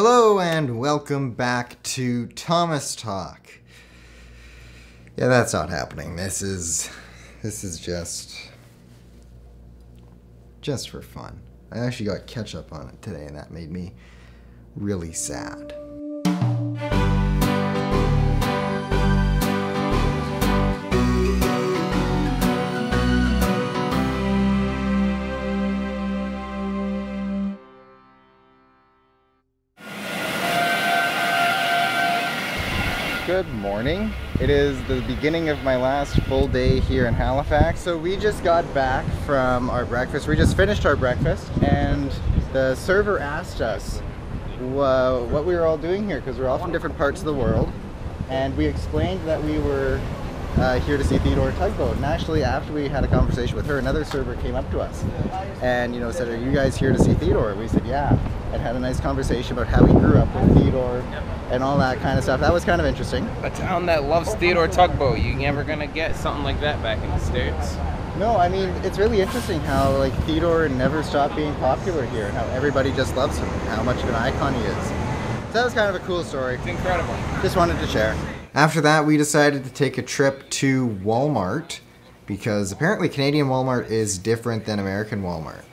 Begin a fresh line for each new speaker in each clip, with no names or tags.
Hello and welcome back to Thomas Talk. Yeah, that's not happening. This is just for fun. I actually got ketchup on it today and that made me really sad. Good morning. It is the beginning of my last full day here in Halifax. So we just got back from our breakfast. We just finished our breakfast and the server asked us what we were all doing here because we're all from different parts of the world. And we explained that we were here to see Theodore Tugboat. And actually after we had a conversation with her, another server came up to us and said, "Are you guys here to see Theodore?" We said, "Yeah." And had a nice conversation about how we grew up with Theodore and all that kind of stuff. That was kind of interesting.
A town that loves Theodore Tugboat. You're never gonna get something like that back in the States.
No, I mean, it's really interesting how Theodore never stopped being popular here and how everybody just loves him and how much of an icon he is. So that was kind of a cool story.
It's incredible.
Just wanted to share. After that, we decided to take a trip to Walmart because apparently Canadian Walmart is different than American Walmart.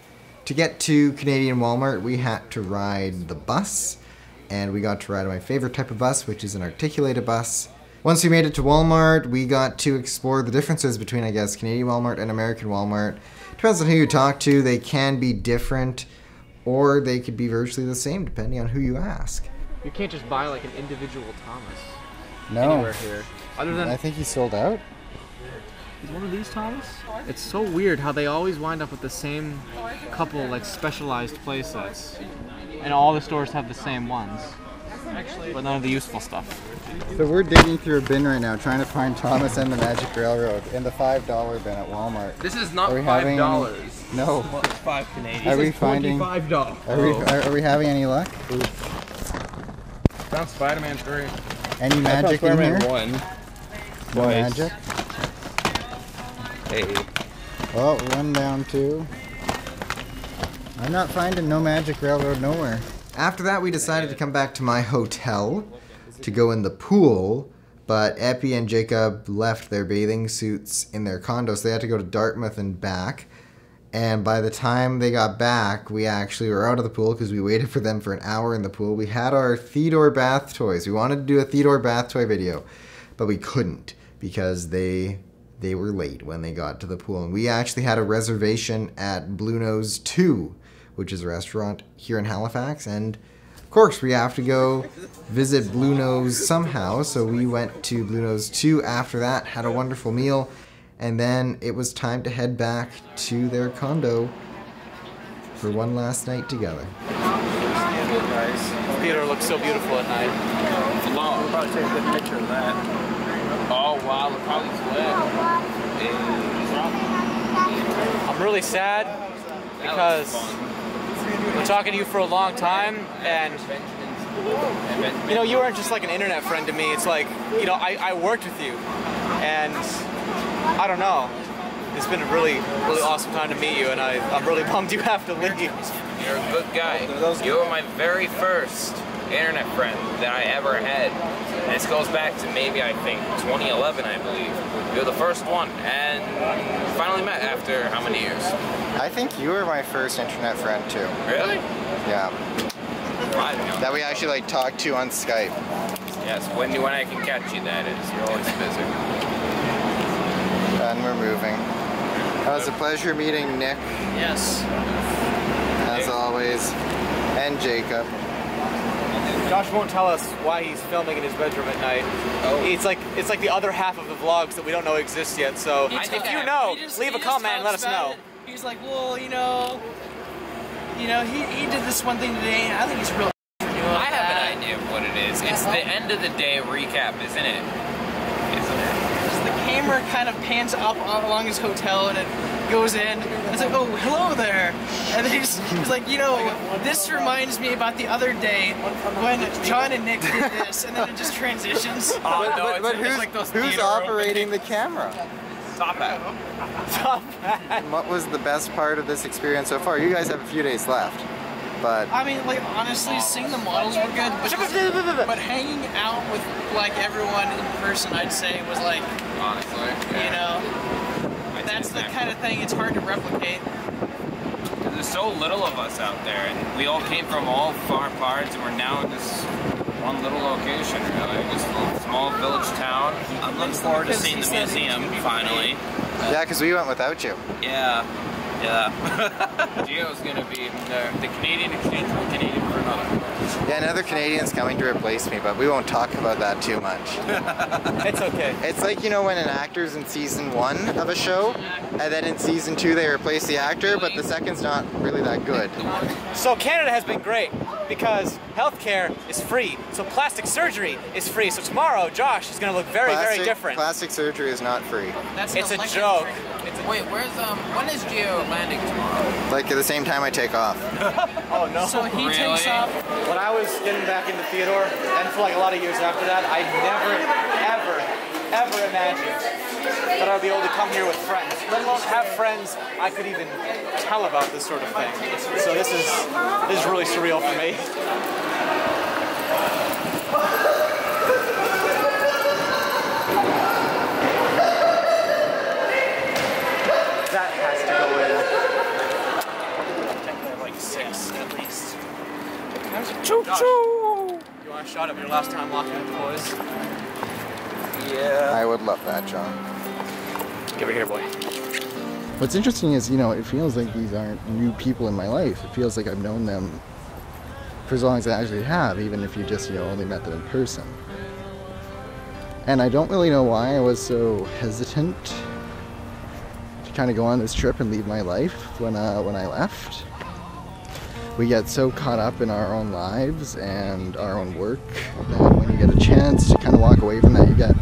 To get to Canadian Walmart, we had to ride the bus, and we got to ride my favorite type of bus, which is an articulated bus. Once we made it to Walmart, we got to explore the differences between, I guess, Canadian Walmart and American Walmart. Depends on who you talk to. They can be different, or they could be virtually the same, depending on who you ask.
You can't just buy like an individual Thomas
No.
anywhere here. Other than
I think he sold out.
is one of these Thomas? It's so weird how they always wind up with the same couple specialized play sets. And all the stores have the same ones. But none of the useful stuff.
So we're digging through a bin right now, trying to find Thomas and the Magic Railroad in the $5 bin at Walmart.
This is not
$5. No.
It's 5 Canadian.
Are we finding?
$25.
Are we having any luck?
Found Spider-Man 3.
Any magic in here?
Spider-Man 1.
No magic.
Hey.
Oh, one down, two. I'm not finding no Magic Railroad nowhere. After that, we decided to come back to my hotel to go in the pool, but Epi and Jacob left their bathing suits in their condo, so they had to go to Dartmouth and back. And by the time they got back, we actually were out of the pool because we waited for them for an hour in the pool. We had our Theodore bath toys. We wanted to do a Theodore bath toy video, but we couldn't because they were late when they got to the pool. And we actually had a reservation at Blue Nose 2, which is a restaurant here in Halifax. And of course, we have to go visit Blue Nose somehow. So we went to Blue Nose 2 after that, had a wonderful meal. And then it was time to head back to their condo for one last night together.
Theodore looks so beautiful at night.
We'll probably take a good picture of that. Oh wow, look how he's lit.
I'm really sad because we're talking to you for a long time and you weren't just like an internet friend to me. It's like, I worked with you and I don't know. It's been a really awesome time to meet you and I'm really bummed you have to leave.
You're a good guy. You were my very first internet friend that I ever had. And this goes back to maybe, I think, 2011, I believe. You were the first one, and finally met after how many years?
I think you were my first internet friend too.
Really?
Yeah.
Right.
That we actually talked to on Skype.
Yes, when I can catch you, that is. You're always busy.
And we're moving. It was a pleasure meeting Nick.
Yes.
As always. And Jacob.
Josh won't tell us why he's filming in his bedroom at night. Oh. It's like the other half of the vlogs that we don't know exist yet. So if you know, leave a comment and let us know.
He's like, well, he did this one thing today, and I think he's real.
I have an idea of what it is. It's the end of the day recap, isn't it?
The camera kind of pans up along his hotel, and it goes in, and it's like, oh, hello there. And then he's like, this reminds me about the other day when John and Nick did this, and then it just transitions.
But who's operating the camera?
Top Hat.
Top Hat. What was the best part of this experience so far? You guys have a few days left. but
I mean, like, honestly, seeing the models were good, but hanging out with, like, everyone in person, I'd say, was, like,
Honestly,
you know, that's the kind of thing it's hard to replicate.
There's so little of us out there, and we all came from all far parts, and we're now in this one little location, really. Just a little small village town. I'm looking forward to seeing the museum, finally.
yeah, because we went without you.
Yeah. Gio's gonna be the Canadian exchange for Canadian for another.
Yeah, another Canadian's coming to replace me, but we won't talk about that too much.
It's okay.
It's like, you know, when an actor's in season 1 of a show, and then in season 2 they replace the actor, but the second's not really that good.
So Canada has been great because healthcare is free. So plastic surgery is free. So tomorrow, Josh is going to look very different.
Plastic surgery is not free.
It's a joke.
Wait, when is Gio landing tomorrow?
Like at the same time I take off.
Oh no.
So he takes off.
When I was getting back into Theodore, and for like a lot of years after that, I never, ever imagined that I'd be able to come here with friends, let alone have friends I could even tell about this sort of thing. So this is really surreal for me. That has to go in. Like 6 at least. Choo-choo! You want a shot of your last time walking with the boys? Yeah.
I would love that, John.
Give it here, boy.
What's interesting is, you know, it feels like these aren't new people in my life. It feels like I've known them for as long as I actually have, even if you just, you know, only met them in person. And I don't really know why I was so hesitant to kind of go on this trip and leave my life when I left. We get so caught up in our own lives and our own work that when you get a chance to kind of walk away from that, you get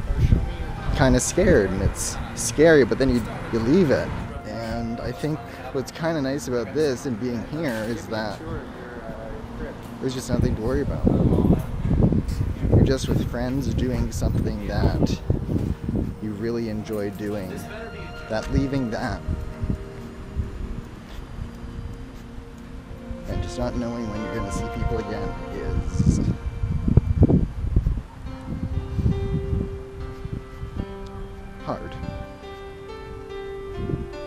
kind of scared, and it's scary, but then you leave it. And I think what's kind of nice about this and being here is that there's just nothing to worry about. You're just with friends doing something that you really enjoy doing. That leaving that and just not knowing when you're going to see people again is hard.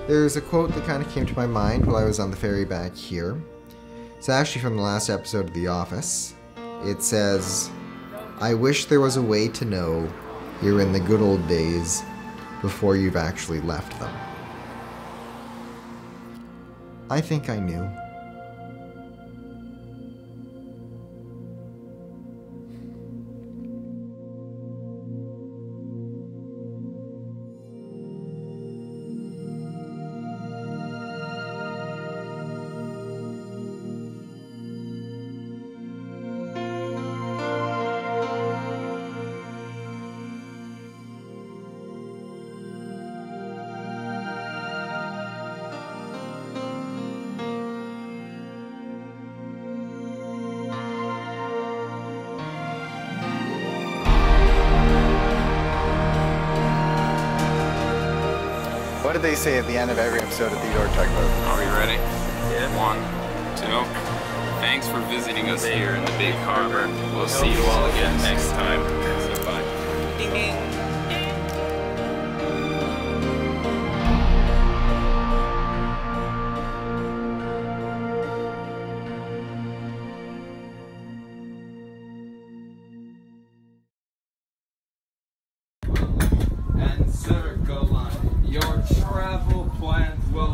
There's a quote that kind of came to my mind while I was on the ferry back here. It's actually from the last episode of The Office. It says, "I wish there was a way to know you're in the good old days before you've actually left them." I think I knew. What did they say at the end of every episode of Theodore Tugboat?
Are we ready? Yeah. 1, 2. Thanks for visiting us here in the Big Harbor. We'll see you all again next time. So bye. Ding ding. And Circle Line, your travel plans will